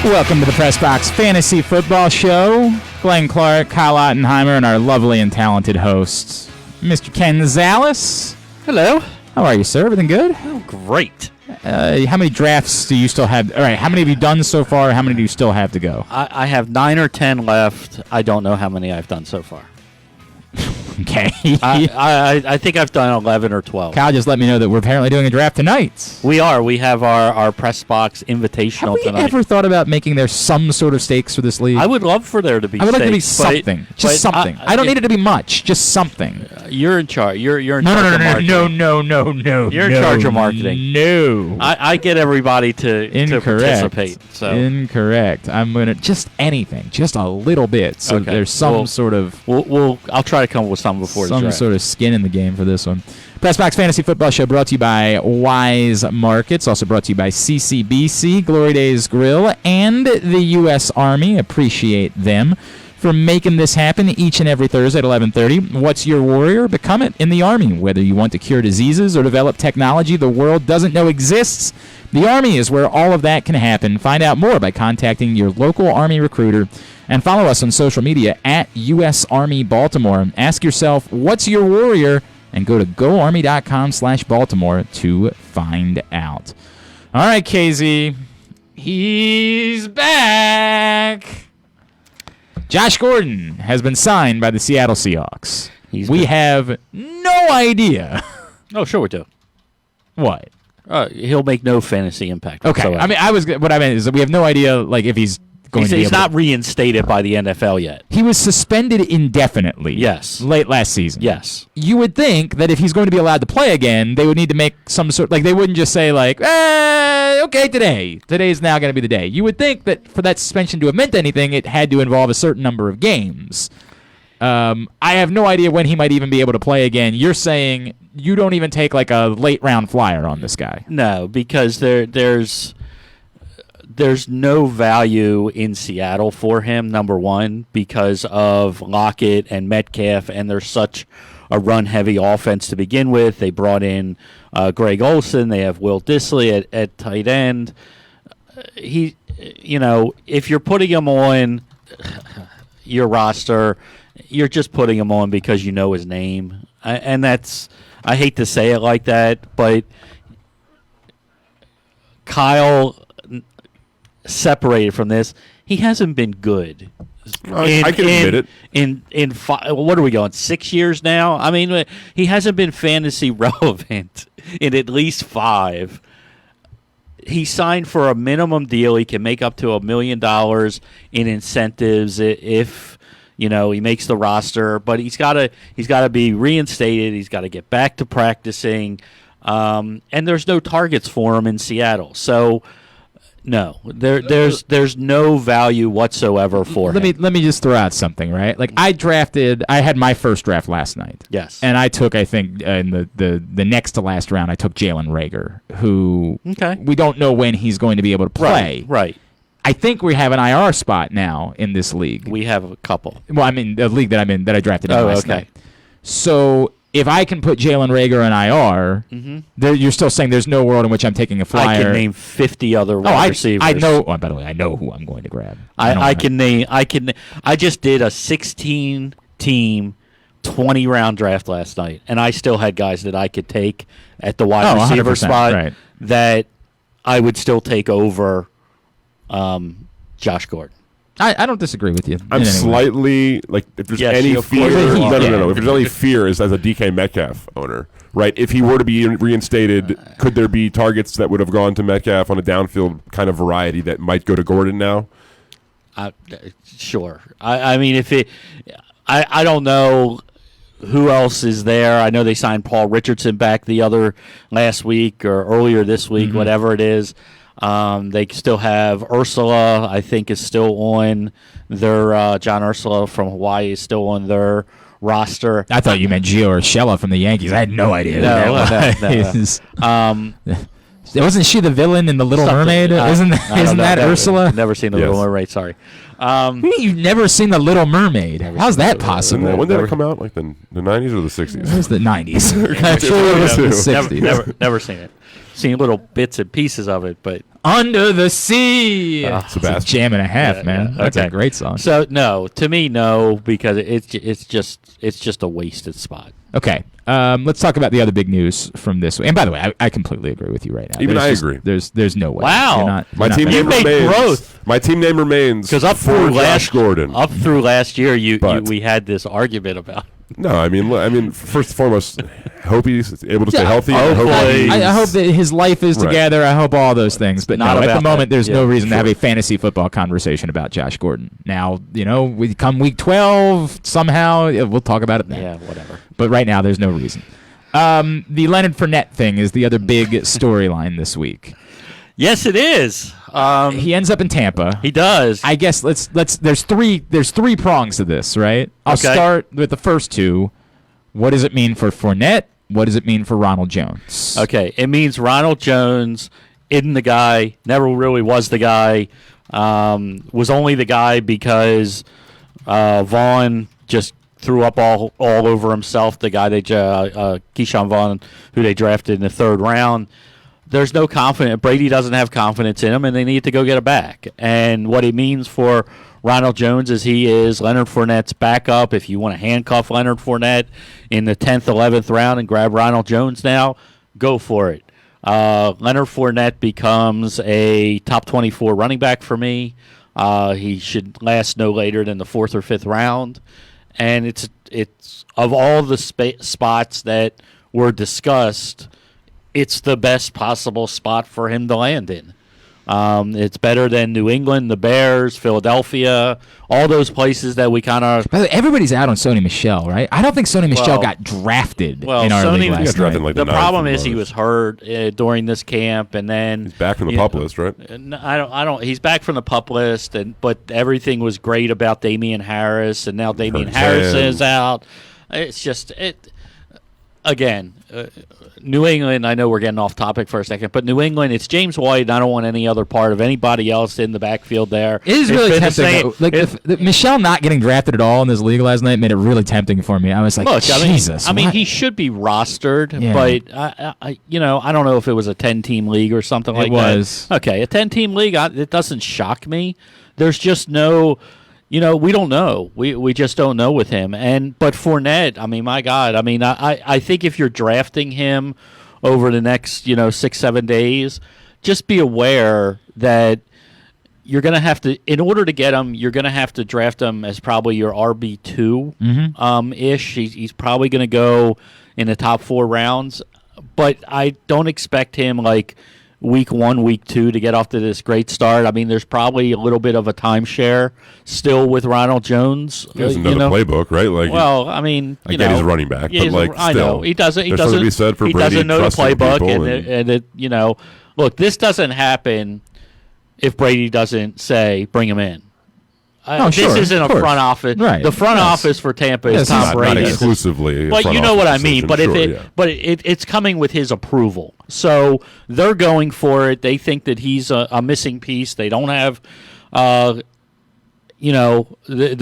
Welcome to the Press Box Fantasy Football Show. Glenn Clark, Kyle Ottenheimer, and our lovely and talented hosts, Mr. Ken Zalis. Hello. How are you, sir? Everything good? Oh, great. How many drafts do you still have? All right, how many have you done so far? How many do you still have to go? I have 9 or 10 left. I don't know how many I've done so far. Okay. I think I've done 11 or 12. Kyle just let me know that we're apparently doing a draft tonight. We are. We have our Press Box Invitational Have we tonight. ever thought about making there some sort of stakes for this league? I would love for there to be I would like stakes, to be something. Just something. I don't need it to be much. Just something. You're in charge. You're in charge of marketing. No. You're in charge of marketing. No. I get everybody to participate. So. Incorrect. I'm going to just anything. Just a little bit. So okay. There's some sort of... I'll try to come up with some before the draft. Sort of skin in the game for this one. Pressbox Fantasy Football Show brought to you by Wise Markets, also brought to you by CCBC, Glory Days Grill, and the U.S. Army. Appreciate them for making this happen each and every Thursday at 11:30. What's your warrior? Become it in the Army. Whether you want to cure diseases or develop technology the world doesn't know exists, the Army is where all of that can happen. Find out more by contacting your local Army recruiter. And follow us on social media at U.S. Army Baltimore. Ask yourself, what's your warrior? And go to goarmy.com/Baltimore to find out. All right, KZ. He's back. Josh Gordon has been signed by the Seattle Seahawks. We have no idea. Oh, sure we do. What? He'll make no fantasy impact whatsoever. Okay. I mean, what I meant is that we have no idea, like, if he's He's not reinstated by the NFL yet. He was suspended indefinitely. Yes. Late last season. Yes. You would think that if he's going to be allowed to play again, they would need to make some sort, like, they wouldn't just say, like, okay, today's now going to be the day. You would think that for that suspension to have meant anything, it had to involve a certain number of games. I have no idea when he might even be able to play again. You're saying you don't even take, like, a late round flyer on this guy. No, because there's no value in Seattle for him, number one, because of Lockett and Metcalf, and they're such a run-heavy offense to begin with. They brought in Greg Olsen. They have Will Dissly at tight end. If you're putting him on your roster, you're just putting him on because you know his name. I hate to say it like that, but Kyle... separated from this, he hasn't been good. I can admit it. What are we going, 6 years now? I mean, he hasn't been fantasy relevant in at least 5. He signed for a minimum deal. He can make up to $1 million in incentives if he makes the roster. But he's got to be reinstated. He's got to get back to practicing, and there's no targets for him in Seattle. So. No, there's no value whatsoever for him. Let me just throw out something, right? Like I had my first draft last night. Yes. And I took, I think, in the next to last round, I took Jalen Reagor, who we don't know when he's going to be able to play. Right. I think we have an IR spot now in this league. We have a couple. Well, I mean, the league that I'm in, that I drafted in last night. So if I can put Jalen Reagor in IR, you're still saying there's no world in which I'm taking a flyer. I can name 50 other wide receivers. I know. By the way, I know who I'm going to grab. I just did a 16-team, 20-round draft last night, and I still had guys that I could take at the wide receiver spot that I would still take over Josh Gordon. I don't disagree with you. I'm slightly like if there's any fear. No. If there's any fear as a DK Metcalf owner, right? If he were to be reinstated, could there be targets that would have gone to Metcalf on a downfield kind of variety that might go to Gordon now? Sure. I mean, I don't know who else is there. I know they signed Paul Richardson back last week or earlier this week, whatever it is. They still have Ursula, I think, is still on their John Ursula from Hawaii is still on their roster. I thought you meant Gio Urshela from the Yankees. I had no idea. No. Wasn't she the villain in The Little Mermaid? Isn't that Ursula? Never seen The Little Mermaid, sorry. You've never seen The Little Mermaid? How's that possible? When did it come out? Like the 90s or the 60s? It was the 90s. I'm sure it was the 60s. Never seen it. Seen little bits and pieces of it, but Under the Sea. It's a jam and a half, man. That's a great song. So no, to me, no, because it's just a wasted spot. Okay, let's talk about the other big news from this week. And by the way, I completely agree with you right now. Even I agree. There's no way. Wow, my team name remains. My team name remains because up through Gordon. Up through last year, we had this argument about. No, I mean, first and foremost, I hope he's able to stay healthy. I hope that his life is together. I hope all those things. But no, at the moment, there's no reason to have a fantasy football conversation about Josh Gordon. Now, we come week 12, somehow, we'll talk about it then. Yeah, whatever. But right now, there's no reason. The Leonard Fournette thing is the other big storyline this week. Yes, it is. He ends up in Tampa. He does. I guess let's. There's three prongs to this, right? I'll start with the first two. What does it mean for Fournette? What does it mean for Ronald Jones? Okay, it means Ronald Jones isn't the guy. Never really was the guy. Was only the guy because Vaughn just threw up all over himself. The guy Keyshawn Vaughn, who they drafted in the 3rd round. There's no confidence. Brady doesn't have confidence in him, and they need to go get it back. And what it means for Ronald Jones is he is Leonard Fournette's backup. If you want to handcuff Leonard Fournette in the 10th, 11th round and grab Ronald Jones now, go for it. Leonard Fournette becomes a top 24 running back for me. He should last no later than the 4th or 5th round. And it's of all the spots that were discussed, it's the best possible spot for him to land in. It's better than New England, the Bears, Philadelphia, all those places that we kind of. Everybody's out on Sony Michel, right? I don't think Sony Michel got drafted in our league last night. Like the problem is he was hurt during this camp, and then he's back from the pup list, right? I don't. He's back from the pup list, but everything was great about Damian Harris, and now Damian Harris is out. It's just it. Again, New England, I know we're getting off topic for a second, but New England, it's James White, and I don't want any other part of anybody else in the backfield there. It is really tempting. Michelle not getting drafted at all in this league last night made it really tempting for me. I was like, Jesus. I mean, he should be rostered, but I don't know if it was a 10-team league or something like that. It was. Okay, a 10-team league, it doesn't shock me. There's just no... we don't know. We just don't know with him. But Fournette, I mean, my God. I mean, I think if you're drafting him over the next, 6-7 days, just be aware that you're going to have to, in order to get him, you're going to have to draft him as probably your RB2 ish. He's probably going to go in the top 4 rounds. But I don't expect him like week 1, week 2 to get off to this great start. I mean, there's probably a little bit of a timeshare still with Ronald Jones. He doesn't know the playbook, right? Like, well, I mean, I get he's a running back, but like, still, I know he doesn't. He doesn't. Be said for he Brady doesn't know the playbook, and it, look, this doesn't happen if Brady doesn't say bring him in. This isn't a front office. Right. The front office for Tampa is Tom Brady. Not exclusively. But you know what I mean. But it's coming with his approval. So they're going for it. They think that he's a missing piece. They don't have, the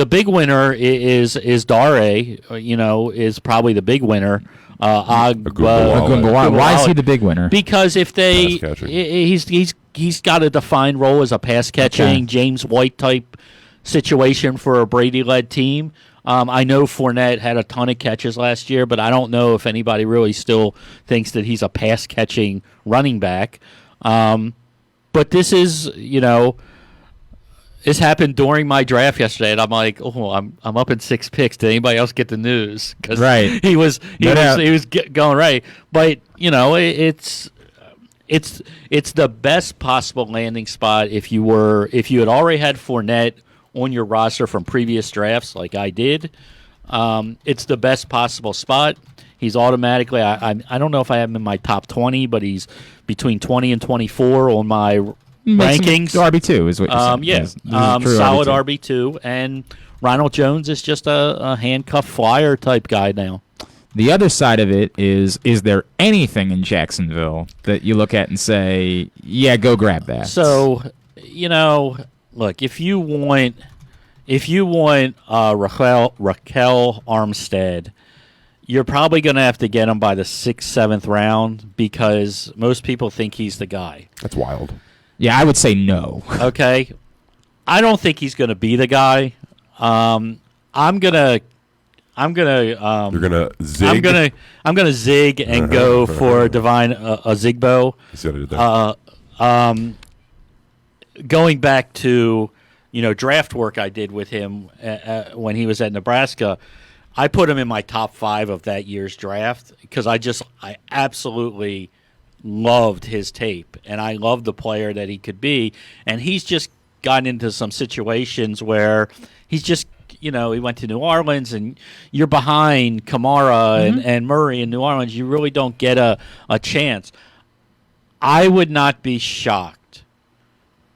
big winner is Dare. Is probably the big winner. Ogunbowale. Why is he the big winner? Because if he's got a defined role as a pass catching James White type situation for a Brady-led team. I know Fournette had a ton of catches last year, but I don't know if anybody really still thinks that he's a pass-catching running back. But this is, this happened during my draft yesterday, and I'm like, I'm up in 6 picks. Did anybody else get the news? Because he was going right. But it's the best possible landing spot if you had already had Fournette on your roster from previous drafts like I did. It's the best possible spot. He's automatically, I don't know if I have him in my top 20, but he's between 20 and 24 on my rankings. RB2 is what you're saying. Solid RB2. And Ronald Jones is just a handcuff flyer type guy now. The other side of it is there anything in Jacksonville that you look at and say, yeah, go grab that? So, look, if you want Raquel Armstead, you're probably going to have to get him by the 6th, 7th round because most people think he's the guy. That's wild. Yeah, I would say no. Okay. I don't think he's going to be the guy. I'm gonna You're gonna zig. I'm gonna zig and go for Divine Zigbo. See what I did there? Going back to draft work I did with him when he was at Nebraska, I put him in my top 5 of that year's draft because I absolutely loved his tape and I loved the player that he could be, and he's just gotten into some situations where he's just he went to New Orleans and you're behind Kamara and Murray in New Orleans. You really don't get a chance. I would not be shocked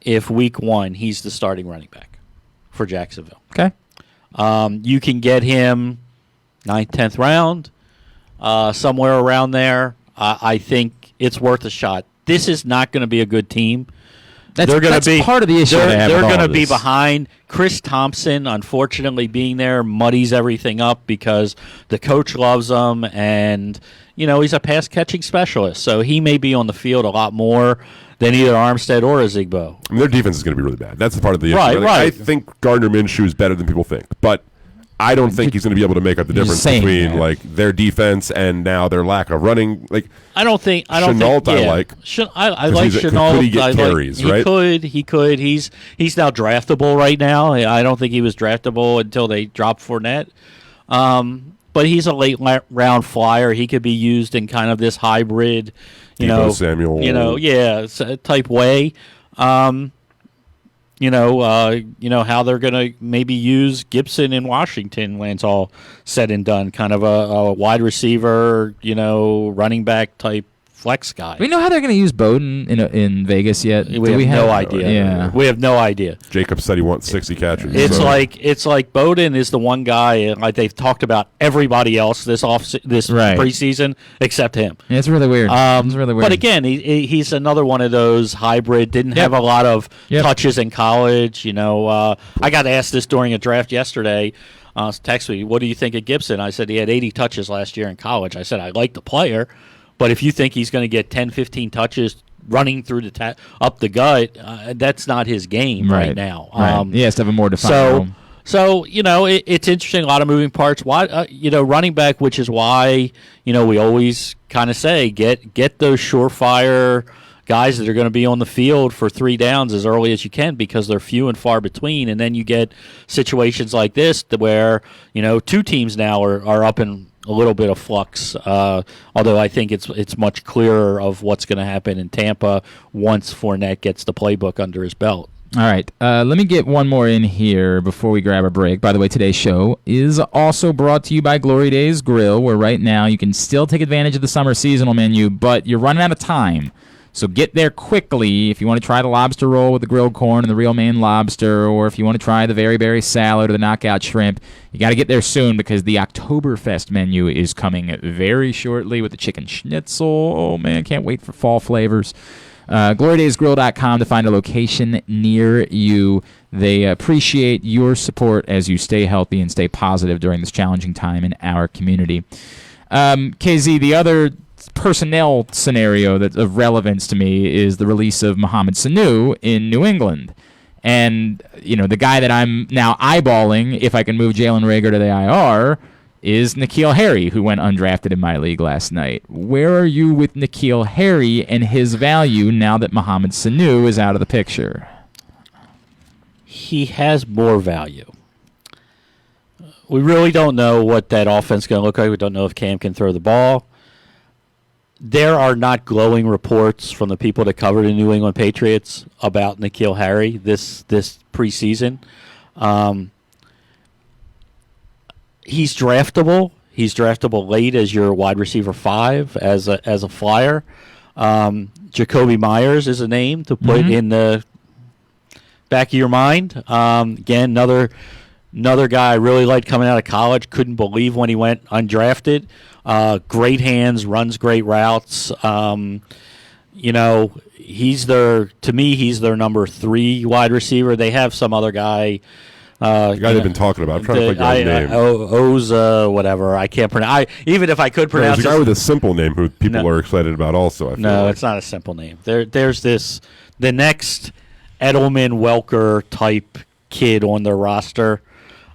if week 1 he's the starting running back for Jacksonville. Okay. You can get him 9th, 10th round, somewhere around there. I think it's worth a shot. This is not going to be a good team. That's part of the issue. They're going to be behind. Chris Thompson, unfortunately, being there muddies everything up because the coach loves him, and he's a pass-catching specialist, so he may be on the field a lot more than either Armstead or Zigbo. I mean, their defense is going to be really bad. That's the part of the issue. Right. I think Gardner Minshew is better than people think, but I don't think he's going to be able to make up the difference between their defense and now their lack of running. I like Shenault. I like Shenault. Could he get carries? Right? He could. He's now draftable right now. I don't think he was draftable until they dropped Fournette. But he's a late round flyer. He could be used in kind of this hybrid, Deebo Samuel, type way. How they're going to maybe use Gibson in Washington when it's all said and done, kind of a wide receiver, running back type flex guy. Do we know how they're going to use Bowden in Vegas yet? We have no idea. Yeah. We have no idea. Jacob said he wants 60 catches. It's like Bowden is the one guy, like they've talked about everybody else this preseason except him. Yeah, it's really weird. It's really weird. But again, he's another one of those hybrid. Didn't have a lot of touches in college. I got asked this during a draft yesterday. Text me, what do you think of Gibson? I said he had 80 touches last year in college. I said I like the player. But if you think he's going to get 10, 15 touches running through up the gut, that's not his game right now. Right. He has to have a more defined role. So it's interesting. A lot of moving parts. Why running back, which is why we always kind of say get those surefire guys that are going to be on the field for 3 downs as early as you can because they're few and far between. And then you get situations like this where 2 teams now are up in a little bit of flux, although I think it's much clearer of what's going to happen in Tampa once Fournette gets the playbook under his belt. All right, let me get one more in here before we grab a break. By the way, today's show is also brought to you by Glory Days Grill, where right now you can still take advantage of the summer seasonal menu, but you're running out of time. So get there quickly if you want to try the lobster roll with the grilled corn and the real Maine lobster, or if you want to try the very berry salad or the knockout shrimp. You got to get there soon because the Oktoberfest menu is coming very shortly with the chicken schnitzel. Oh, man, can't wait for fall flavors. GloryDaysGrill.com to find a location near you. They appreciate your support as you stay healthy and stay positive during this challenging time in our community. KZ, the other personnel scenario that's of relevance to me is the release of Mohamed Sanu in New England. And, the guy that I'm now eyeballing, if I can move Jalen Reagor to the IR, is N'Keal Harry, who went undrafted in my league last night. Where are you with N'Keal Harry and his value now that Mohamed Sanu is out of the picture? He has more value. We really don't know what that offense is going to look like. We don't know if Cam can throw the ball. There are not glowing reports from the people that covered the New England Patriots about N'Keal Harry this preseason. He's draftable. He's draftable late as your wide receiver 5 as a flyer. Jacoby Myers is a name to put in the back of your mind. Again, another guy I really liked coming out of college. Couldn't believe when he went undrafted. Great hands, runs great routes. He's their number 3 wide receiver. They have some other guy The guy they've been talking about. I'm trying to think of his name. Oza, whatever. I can't pronounce. Even if I could pronounce there's a guy with a simple name who people are excited about also. I feel like. It's not a simple name. There's the next Edelman Welker type kid on their roster.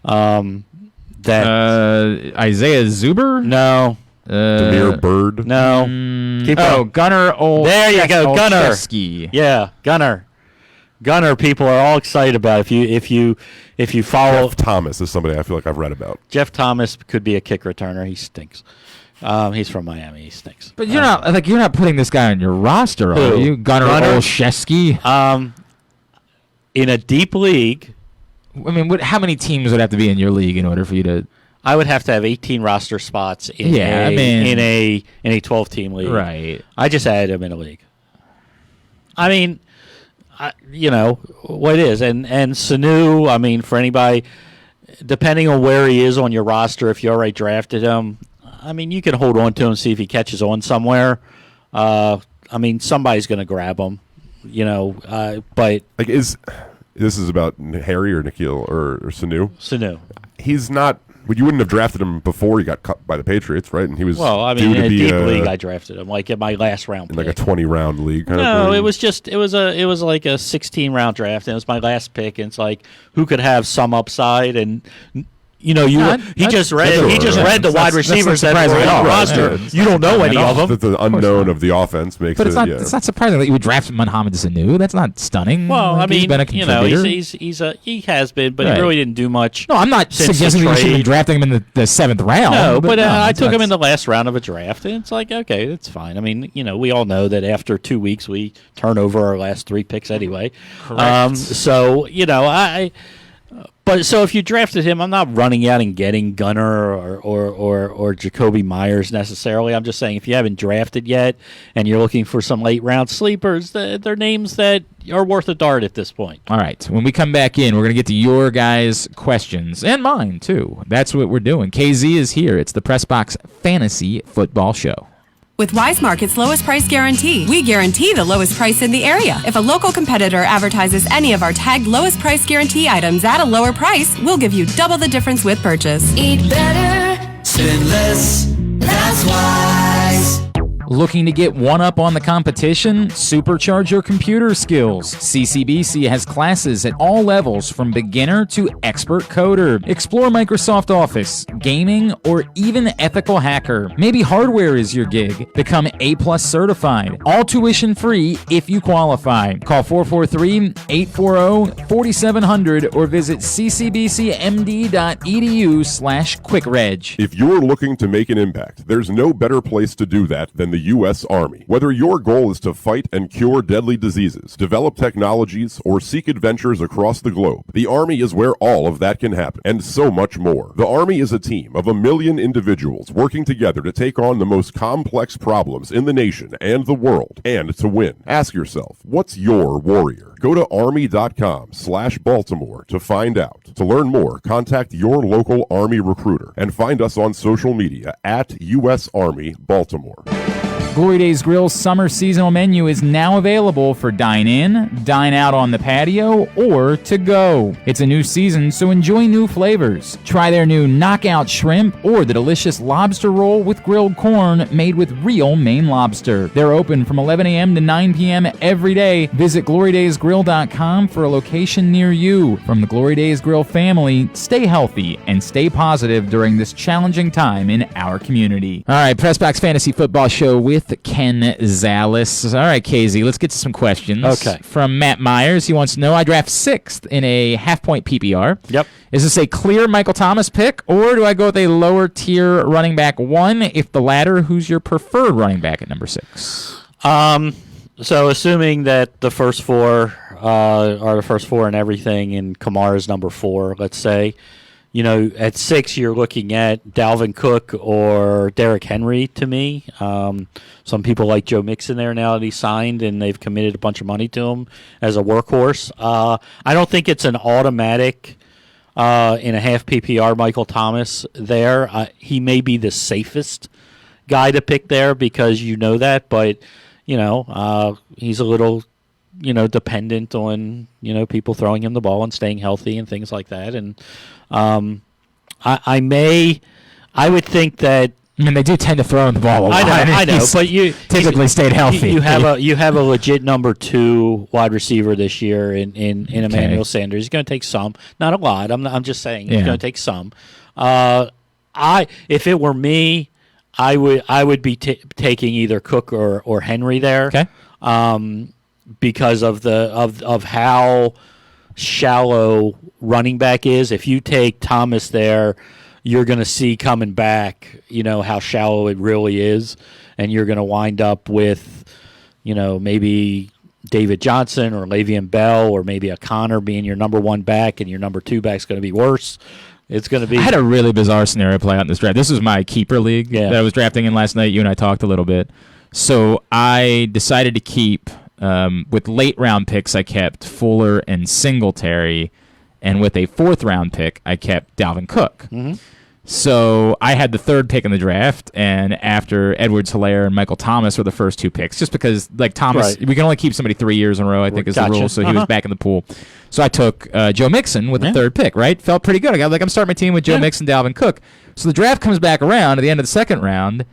That Isaiah Zuber? No. Demir Bird? No. Gunnar There you go, Gunnar. Olszewski. Yeah, Gunnar. People are all excited about. If you follow Jeff Thomas is somebody I feel like I've read about. Jeff Thomas could be a kick returner. He stinks. He's from Miami. He stinks. But you're not putting this guy on your roster, are you? Gunnar Olszewski. In a deep league. I mean, how many teams would have to be in your league in order for you to? I would have to have 18 roster spots in a 12-team league. Right. I just added him in a league. I mean, what it is. And Sanu, I mean, for anybody, depending on where he is on your roster, if you already drafted him, I mean, you can hold on to him, see if he catches on somewhere. I mean, somebody's going to grab him, but... Like, this is about Harry or Nikhil or Sanu? Sanu. He's not... But you wouldn't have drafted him before he got cut by the Patriots, right? And he was in a deep league, I drafted him like in my last round. In like a 20-round league. No, it was like a 16-round draft, and it was my last pick. And it's like who could have some upside, and he just read the wide receivers that were on the roster. You don't know any of them. The unknown of the offense makes it. But it's not surprising that you would draft Mohamed Sanu. That's not stunning. Well, I mean, he's been a contributor. he has been, but he really didn't do much. No, I'm not suggesting that you should be drafting him in the 7th round. No, but I took him in the last round of a draft, and it's like, okay, that's fine. I mean, we all know that after 2 weeks we turn over our last 3 picks anyway. Correct. But so if you drafted him, I'm not running out and getting Gunnar or Jacoby Myers necessarily. I'm just saying if you haven't drafted yet and you're looking for some late round sleepers, they're names that are worth a dart at this point. All right. When we come back in, we're going to get to your guys' questions and mine too. That's what we're doing. KZ is here. It's the Press Box Fantasy Football Show. With Wise Market's lowest price guarantee, we guarantee the lowest price in the area. If a local competitor advertises any of our tagged lowest price guarantee items at a lower price, we'll give you double the difference with purchase. Eat better, spend less, that's Wise. Looking to get one up on the competition? Supercharge your computer skills. CCBC has classes at all levels from beginner to expert coder. Explore Microsoft Office, gaming, or even ethical hacker. Maybe hardware is your gig. Become A+ certified. All tuition free if you qualify. Call 443-840-4700 or visit ccbcmd.edu/quickreg. If you're looking to make an impact, there's no better place to do that than the U.S. Army. Whether your goal is to fight and cure deadly diseases, develop technologies, or seek adventures across the globe, the Army is where all of that can happen, and so much more. The Army is a team of 1 million individuals working together to take on the most complex problems in the nation and the world, and to win. Ask yourself, what's your warrior? Go to army.com/Baltimore to find out. To learn more, contact your local Army recruiter and find us on social media at U.S. Army Baltimore. Glory Days Grill's summer seasonal menu is now available for dine-in, dine-out on the patio, or to go. It's a new season, so enjoy new flavors. Try their new knockout shrimp or the delicious lobster roll with grilled corn made with real Maine lobster. They're open from 11 a.m. to 9 p.m. every day. Visit glorydaysgrill.com for a location near you. From the Glory Days Grill family, stay healthy and stay positive during this challenging time in our community. All right, Pressbox Fantasy Football Show with Ken Zalis. All right, KZ, let's get to some questions. Okay. From Matt Myers, he wants to know, I draft 6th in a half-point PPR. Yep. Is this a clear Michael Thomas pick, or do I go with a lower-tier running back 1? If the latter, who's your preferred running back at number 6? So assuming that the first 4 are the first 4 and everything, and Kamara's number 4, let's say, at 6, you're looking at Dalvin Cook or Derrick Henry to me. Some people like Joe Mixon there now that he's signed, and they've committed a bunch of money to him as a workhorse. I don't think it's an automatic in a half PPR Michael Thomas there. He may be the safest guy to pick there because you know that, but, he's a little dependent on people throwing him the ball and staying healthy and things like that. And I would think that. I mean, they do tend to throw him the ball a lot. I know, but you typically stayed healthy. You have a legit number 2 wide receiver this year in Emmanuel Sanders. He's going to take some, not a lot. I'm just saying he's going to take some. If it were me, I would be taking either Cook or Henry there. Okay. Because of how shallow running back is. If you take Thomas there, you're going to see coming back, how shallow it really is, and you're going to wind up with, maybe David Johnson or Le'Veon Bell or maybe a Connor being your number 1 back, and your number 2 back's going to be worse. It's going to be. I had a really bizarre scenario play out in this draft. This was my keeper league that I was drafting in last night. You and I talked a little bit. So I decided to keep, with late round picks, I kept Fuller and Singletary, and with a 4th round pick, I kept Dalvin Cook. Mm-hmm. So I had the 3rd pick in the draft, and after Edwards-Helaire and Michael Thomas were the first 2 picks, just because Thomas, we can only keep somebody 3 years in a row, I think is the rule, so he was back in the pool. So I took Joe Mixon with the 3rd pick, right? Felt pretty good. I'm starting my team with Joe Mixon, Dalvin Cook. So the draft comes back around at the end of the 2nd round,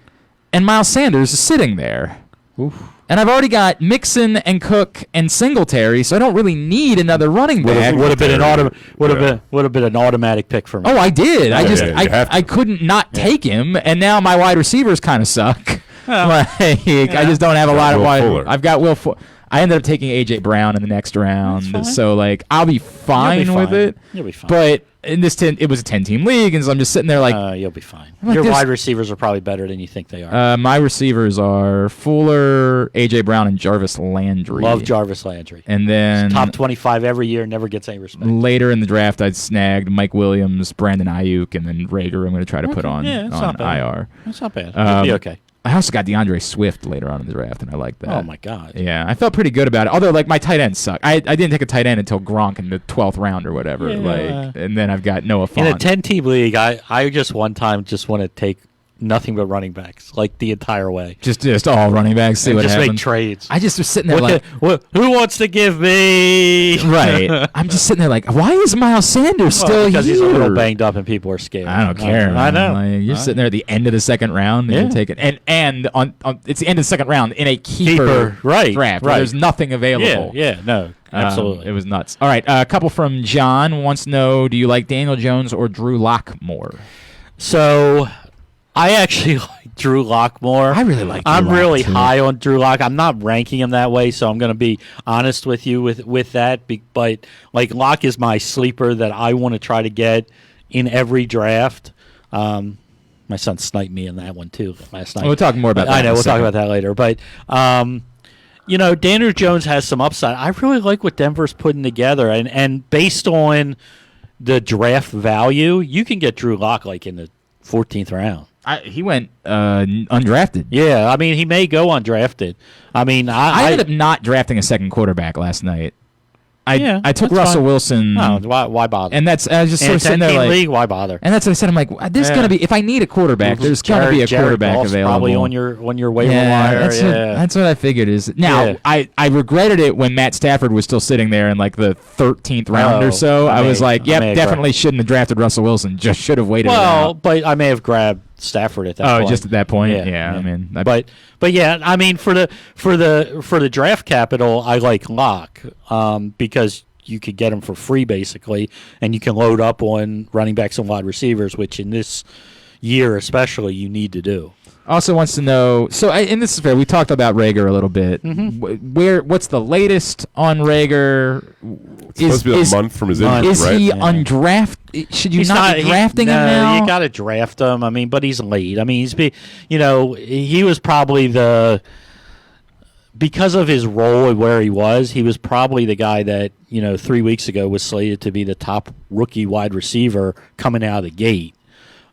and Miles Sanders is sitting there. Oof. And I've already got Mixon and Cook and Singletary, so I don't really need another running back. Would have been an automatic pick for me. Oh, I did. I couldn't not take him, and now my wide receivers kind of suck. I just don't have a lot of wide. I've got Will Fuller. I ended up taking A.J. Brown in the next round, so I'll be fine with it. You'll be fine. But in this it was a 10-team league, and so I'm just sitting there you'll be fine. Your wide receivers are probably better than you think they are. My receivers are Fuller, A.J. Brown, and Jarvis Landry. Love Jarvis Landry. And then he's top 25 every year, never gets any respect. Later in the draft, I snagged Mike Williams, Brandon Ayuk, and then Rager. I'm going to try to put on IR. That's not bad. It'll be okay. I also got DeAndre Swift later on in the draft, and I like that. Oh, my God. Yeah, I felt pretty good about it. Although, my tight end sucked. I didn't take a tight end until Gronk in the 12th round or whatever. Yeah. And then I've got Noah Fant. In a 10-team league, I just one time just want to take nothing but running backs, the entire way. Just all running backs, see what happens. Just make trades. I just was sitting there who wants to give me? Right. I'm just sitting there why is Miles Sanders still because here? He's a little banged up and people are scared. I don't care. I know. You're sitting there at the end of the 2nd round and you're taking and on it's the end of the 2nd round in a keeper draft where there's nothing available. No. Absolutely. It was nuts. All right, a couple from John wants to know, do you like Daniel Jones or Drew Lock more? So I actually like Drew Lock more. I really like Drew I'm Lock really too. high on Drew Lock. I'm not ranking him that way, so I'm going to be honest with you with that. But Lock is my sleeper that I want to try to get in every draft. My son sniped me in that one too last night. We'll talk more about that. I know. We'll talk about that later. But Daniel Jones has some upside. I really like what Denver's putting together, and based on the draft value, you can get Drew Lock in the 14th round. He went undrafted. Yeah, he may go undrafted. I ended up not drafting a 2nd quarterback last night. I took Russell Wilson. No, why bother? And I was just sort of sitting there league, why bother? And that's what I said. I'm like, there's going to be, if I need a quarterback, there's going to be a quarterback available. Probably on your waiver wire. That's what I figured is. Now, I regretted it when Matt Stafford was still sitting there in the 13th round or so. I was like, definitely shouldn't have drafted Russell Wilson. Just should have waited. Well, but I may have grabbed Stafford at that point. Oh, just at that point? Yeah. But yeah, for the draft capital, I like Lock because you could get him for free basically, and you can load up on running backs and wide receivers, which in this year especially you need to do. Also wants to know, and this is fair, we talked about Rager a little bit. Mm-hmm. What's the latest on Rager? It's supposed to be a month from his injury, is right? He undrafted? Should you not be drafting him now? You got to draft him. But he's late. He was probably because of his role and where he was probably the guy that, 3 weeks ago was slated to be the top rookie wide receiver coming out of the gate.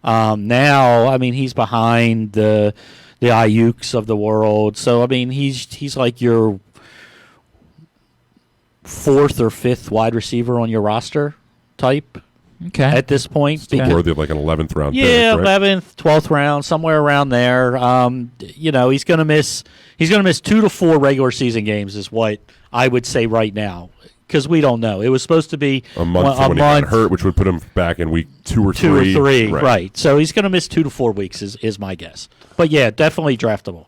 Now, he's behind the Ayuks of the world. So, he's like your 4th or 5th wide receiver on your roster type. Okay. at this point. Okay. Worthy of like an 11th round pick, Yeah, right? 11th, 12th round, somewhere around there. He's going to miss 2 to 4 regular season games is what I would say right now, because we don't know. It was supposed to be a month when he got hurt, which would put him back in week 2 or 3. 2 or 3, right? right. So he's going to miss 2 to 4 weeks is my guess. But yeah, definitely draftable.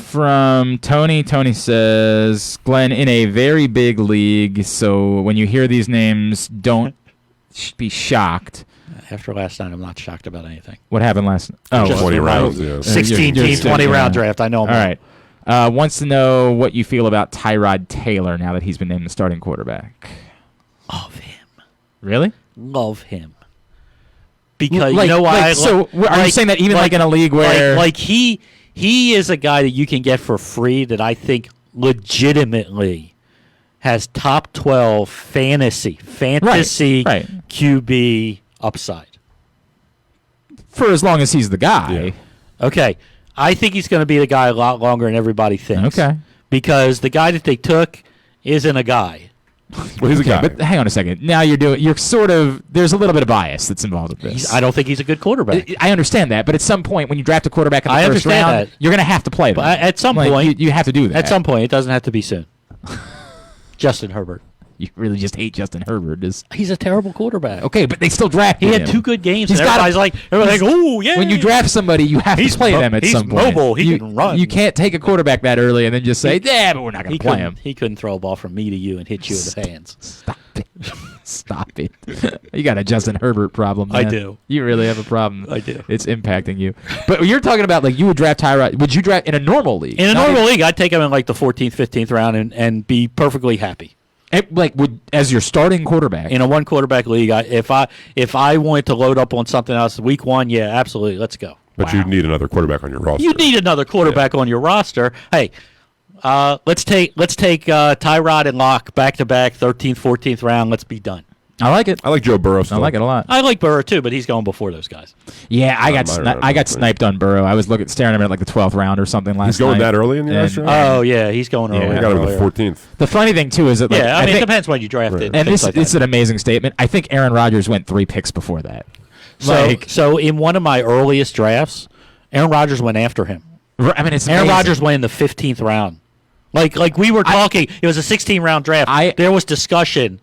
From Tony. Tony says, Glenn, in a very big league, so when you hear these names, don't be shocked. After last night, I'm not shocked about anything. What happened last night? Oh, Just 20 the rounds, round. yeah. 16 You're team, 20 round draft. I know. All right. Wants to know what you feel about Tyrod Taylor now that he's been named the starting quarterback. Love him. Really? Love him. Because Like- you know why? like, so are you saying that even like in a league where like he is a guy that you can get for free that I think legitimately has top 12 fantasy Right. QB upside. for as long as he's the guy? Yeah. Okay. I think he's going to be the guy a lot longer than everybody thinks. Okay. Because the guy that they took isn't a guy. Well, he's a guy. But hang on a second. Now you're sort of, there's a little bit of bias that's involved with this. I don't think he's a good quarterback. I understand that, but at some point when you draft a quarterback in the I first understand round, that. you're going to have to play them. But at some Like, point, you have to do that. At some point, it doesn't have to be soon. Justin Herbert. You really just hate Justin Herbert. He's a terrible quarterback. Okay, but they still drafted He had him. 2 good games, He's and everybody's like, oh, yeah. When you draft somebody, you have He's to play them at he's some point. mobile. He you, can run. You can't take a quarterback that early and then just say, yeah, but we're not going to play him. He couldn't throw a ball from me to you and hit you in the hands. Stop it. Stop it. You got a Justin Herbert problem, I man. do. You really have a problem. I do. It's impacting you. But you're talking about, like, you would draft Tyrod. Would you draft in a normal league? In a Not normal league, I'd take him in like the 14th, 15th round and be perfectly happy. As your starting quarterback. In a 1 quarterback league, if I wanted to load up on something else week 1, yeah, absolutely, let's go. But you need another quarterback on your roster. You need another quarterback on your roster. Hey, let's take Tyrod and Locke back to back, 13th, 14th round. Let's be done. I like it. I like Joe Burrow I still. like it a lot. I like Burrow too, but he's going before those guys. Yeah, I Minor got sniped on Burrow. I was staring at him at like the 12th round or something last He's going night. that early in the last And- round? Oh yeah, he's going early. I got him in the 14th. The funny thing too is that like, Yeah, I mean, it think, depends when you draft it. and things this like it's that. an amazing statement. I think Aaron Rodgers went 3 picks before that. So in one of my earliest drafts, Aaron Rodgers went after him. I mean, it's Aaron amazing. Rodgers went in the 15th round. Like we were talking, it was a 16-round draft. There was discussion.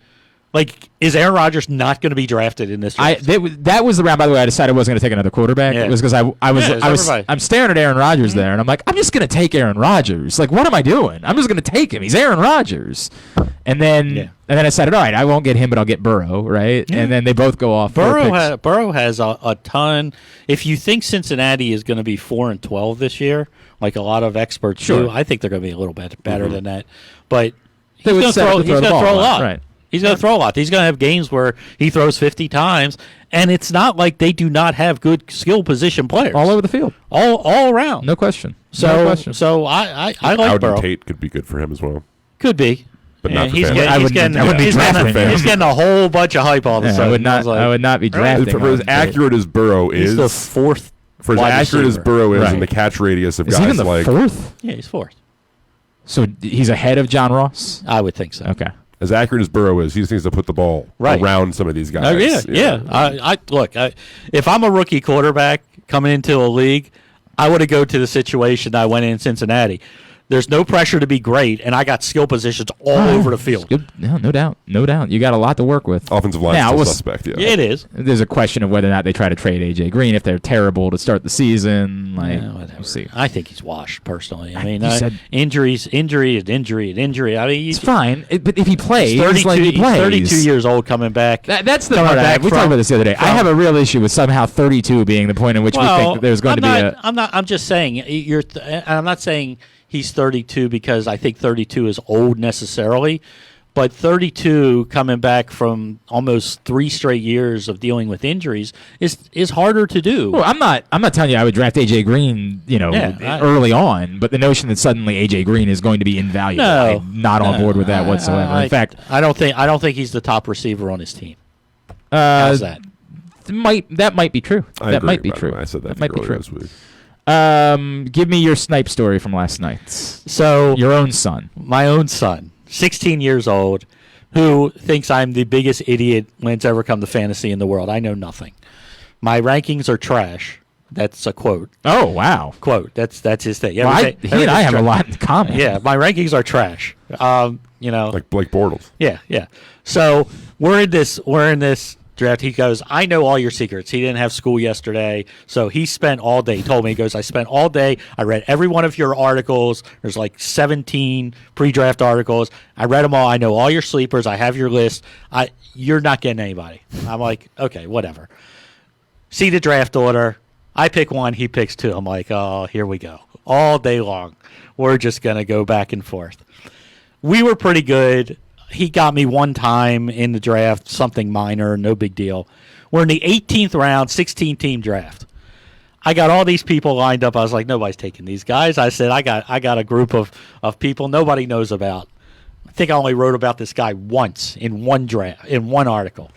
Like, is Aaron Rodgers not going to be drafted in this draft? That was the round, by the way, I decided I wasn't going to take another quarterback. Yeah. It was because I'm staring at Aaron Rodgers there, and I'm like, I'm just going to take Aaron Rodgers. Like, what am I doing? I'm just going to take him. He's Aaron Rodgers. And then I decided, all right, I won't get him, but I'll get Burrow, right? Yeah. And then they both go off. Burrow has a ton. If you think Cincinnati is going to be 4-12 this year, like a lot of experts do, I think they're going to be a little bit better than that. But he's going to throw a lot. Right. He's going to throw a lot. He's going to have games where he throws 50 times, and it's not like they do not have good skill position players all over the field, all around. No question. So I like Auden Burrow. Tate could be good for him as well. Could be. But not he's for getting, he's getting a whole bunch of hype all of a sudden. I would not be drafting. For as accurate as Burrow is, he's the 4th. For as accurate as Burrow is in the catch radius of is guys he even the like 4th? Yeah, he's 4th. So he's ahead of John Ross? I would think so. Okay. As accurate as Burrow is, he just needs to put the ball around some of these guys. If I'm a rookie quarterback coming into a league, I would have go to the situation I went in Cincinnati. There's no pressure to be great, and I got skill positions all over the field. No doubt. You got a lot to work with. Offensive line still suspect, yeah, it is. There's a question of whether or not they try to trade A.J. Green if they're terrible to start the season. We'll see. I think he's washed, personally. I mean, injury. I mean, it's fine, but if he plays, he's 32 years old coming back. That's the part we talked about this the other day. I have a real issue with somehow 32 being the point in which we think that there's going to be a... I'm just saying, I'm not saying he's 32 because I think 32 is old necessarily, but 32 coming back from almost 3 straight years of dealing with injuries is harder to do. Well, I'm not telling you I would draft AJ Green, early on, but the notion that suddenly AJ Green is going to be invaluable, I'm not on board with that whatsoever. In fact, I don't think he's the top receiver on his team. How's that? That might be true. That might be true. I said that might be true. This week. Give me your snipe story from last night. So your own son. My own son, 16 years old, who thinks I'm the biggest idiot when it's ever come to fantasy in the world. I know nothing. My rankings are trash. That's a quote. Oh, wow. Quote. That's his thing. Well, he and I have a lot in common. Yeah, my rankings are trash. Like Blake Bortles. Yeah. So we're in this draft. He goes, I know all your secrets. He didn't have school yesterday, so he spent all day. He told me, he goes, I spent all day. I read every one of your articles. There's like 17 pre-draft articles. I read them all. I know all your sleepers. I have your list. You're not getting anybody. I'm like, okay, whatever. See the draft order. I pick one. He picks two. I'm like, oh, here we go. All day long. We're just going to go back and forth. We were pretty good. He got me one time in the draft, something minor, no big deal. We're in the 18th round, 16-team draft. I got all these people lined up. I was like, nobody's taking these guys. I said, I got a group of people nobody knows about. I think I only wrote about this guy once in one article.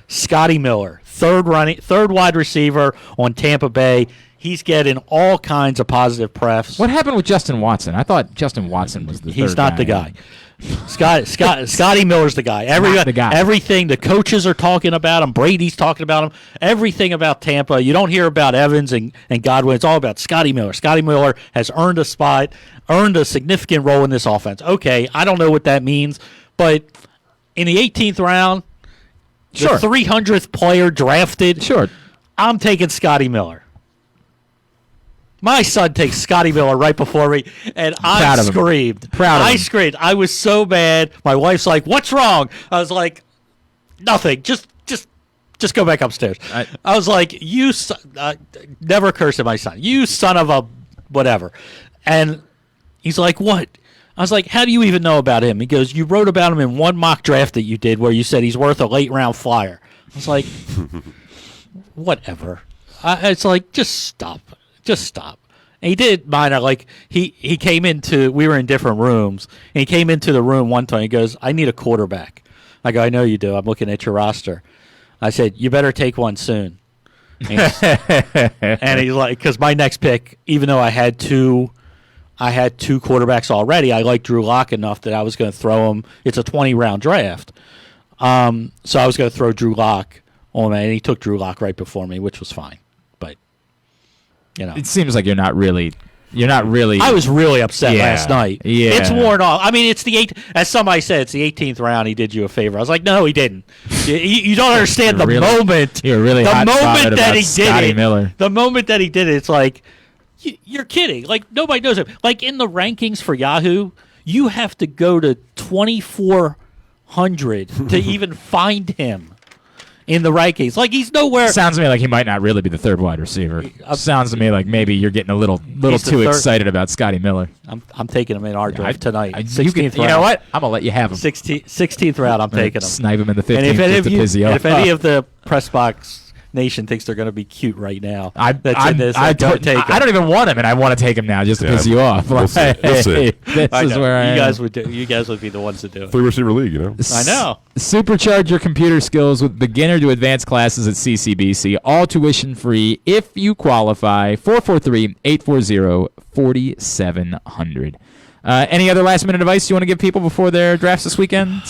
Scotty Miller, third wide receiver on Tampa Bay. He's getting all kinds of positive press. What happened with Justin Watson? I thought Justin Watson was the He's third not guy. the guy. Scotty Miller's the guy. Not the guy. Everything the coaches are talking about him. Brady's talking about him. Everything about Tampa. You don't hear about Evans and Godwin. It's all about Scotty Miller. Scotty Miller has earned a spot, earned a significant role in this offense. Okay, I don't know what that means, but in the 18th round, Sure. the 300th player drafted, Sure. I'm taking Scotty Miller. My son takes Scotty Miller right before me, and I screamed. Proud of him. I screamed. I was so mad. My wife's like, "What's wrong?" I was like, "Nothing. Just go back upstairs." I was like, "You never curse at my son. You son of a whatever." And he's like, "What?" I was like, how do you even know about him? He goes, you wrote about him in one mock draft that you did where you said he's worth a late-round flyer. I was like, whatever. It's like, just stop. And he did minor. Like, he came into, we were in different rooms, and he came into the room one time. He goes, I need a quarterback. I go, I know you do. I'm looking at your roster. I said, you better take one soon. And he's like, because my next pick, even though I had two quarterbacks already. I like Drew Lock enough that I was going to throw him. It's a 20-round draft. So I was going to throw Drew Lock on him, and he took Drew Lock right before me, which was fine. But, It seems like you're not really. I was really upset last night. Yeah. It's worn off. I mean, as somebody said, it's the 18th round. He did you a favor. I was like, no, he didn't. You don't understand the moment. You're really the hot moment that he Scotty did it. Miller. The moment that he did it, it's like, you're kidding. Like, nobody knows him. Like, in the rankings for Yahoo, you have to go to 2,400 to even find him in the rankings. Like, he's nowhere. Sounds to me like he might not really be the third wide receiver. Sounds to me like maybe you're getting a little too excited about Scotty Miller. I'm taking him in our draft tonight. 16th round. You know what? I'm going to let you have him. 16th round, I'm taking him. Snipe him in the 15th. And if any of the press box nation thinks they're going to be cute right now, I don't even want him, and I want to take him now just to piss you off. We'll see. We'll see. This is where I am. You guys would be the ones to do it. 3-receiver league, I know. Supercharge your computer skills with beginner to advanced classes at CCBC, all tuition free if you qualify. 443-840-4700. Any other last minute advice you want to give people before their drafts this weekend?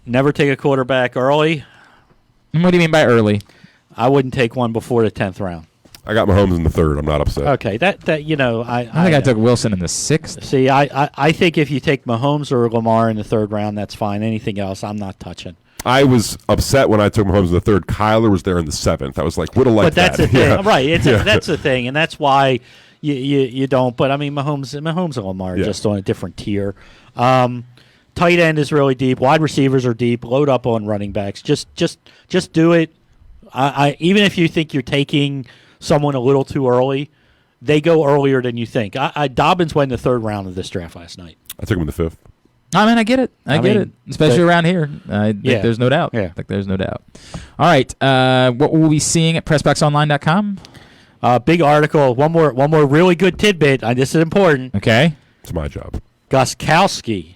Never take a quarterback early. What do you mean by early? I wouldn't take one before the 10th round. I got Mahomes in the 3rd. I'm not upset. Okay, I think I took Wilson in the 6th. See, I think if you take Mahomes or Lamar in the 3rd round, that's fine. Anything else, I'm not touching. I was upset when I took Mahomes in the 3rd. Kyler was there in the 7th. I was like, would have liked that. But that's the thing, right? That's the thing, and that's why you don't. But I mean, Mahomes and Lamar are just on a different tier. Tight end is really deep. Wide receivers are deep. Load up on running backs. Just do it. Even if you think you're taking someone a little too early, they go earlier than you think. Dobbins went in the 3rd round of this draft last night. I took him in the 5th. I mean, I get it. I get it, especially around here. I think there's no doubt. Yeah. I think there's no doubt. All right. What will we be seeing at PressBoxOnline.com? Big article. One more really good tidbit. This is important. Okay. It's my job. Gostkowski.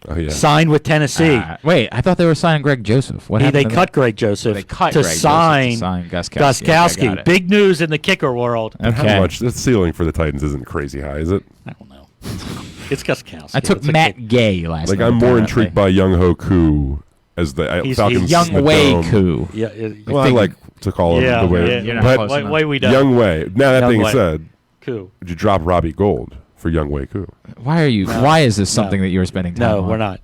Oh, yeah. Signed with Tennessee. Wait, I thought they were signing Greg Joseph. What happened? They cut Greg Joseph to sign Gostkowski. Okay, big news in the kicker world. Okay. How much? The ceiling for the Titans isn't crazy high, is it? I don't know. It's Gostkowski. I took Matt Gay last night. I'm more intrigued by Young Ho Koo as the Falcons. Young Wei Koo. Yeah. Well, I like to call him the way. You're not but close enough. we don't. Young Wei. Now that being said, Koo. would you drop Robbie Gold for Young Wei Koo? Why are you? No. Why is this something that you're spending time on? No, we're not.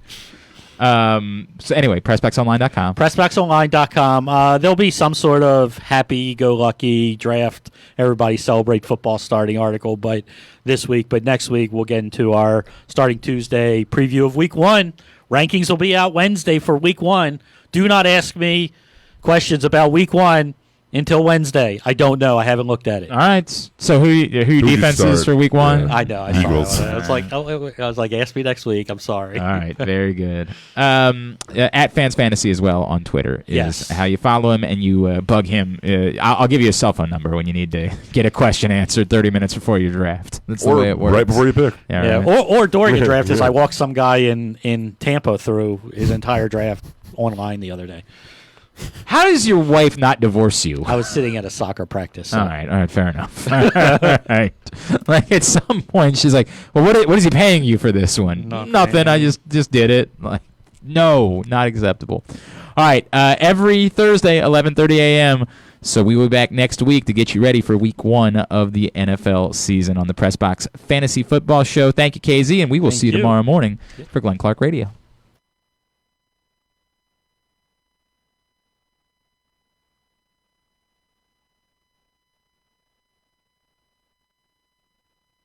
So anyway, PressBoxOnline.com. PressBoxOnline.com. There'll be some sort of happy-go-lucky draft, everybody celebrate football starting article, but next week we'll get into our starting Tuesday preview of Week 1. Rankings will be out Wednesday for Week 1. Do not ask me questions about Week 1 until Wednesday. I don't know. I haven't looked at it. All right. So who your defense is for Week 1? Yeah. I know. Eagles. I was like, ask me next week. I'm sorry. All right, very good. At Fans Fantasy as well on Twitter is Yes. how you follow him and you bug him. I'll give you a cell phone number when you need to get a question answered 30 minutes before your draft. That's the way it works. Right before you pick. Yeah, right. Or during a draft, as Yeah. I walked some guy in Tampa through his entire draft online the other day. How does your wife not divorce you? I was sitting at a soccer practice. So. All right, fair enough. All right. Like at some point, she's like, "Well, what is he paying you for this one?" Nothing. I just did it. Like, no, not acceptable. All right. Every Thursday, 11:30 a.m. So we will be back next week to get you ready for Week 1 of the NFL season on the Press Box Fantasy Football Show. Thank you, KZ, and we will see you tomorrow morning for Glenn Clark Radio.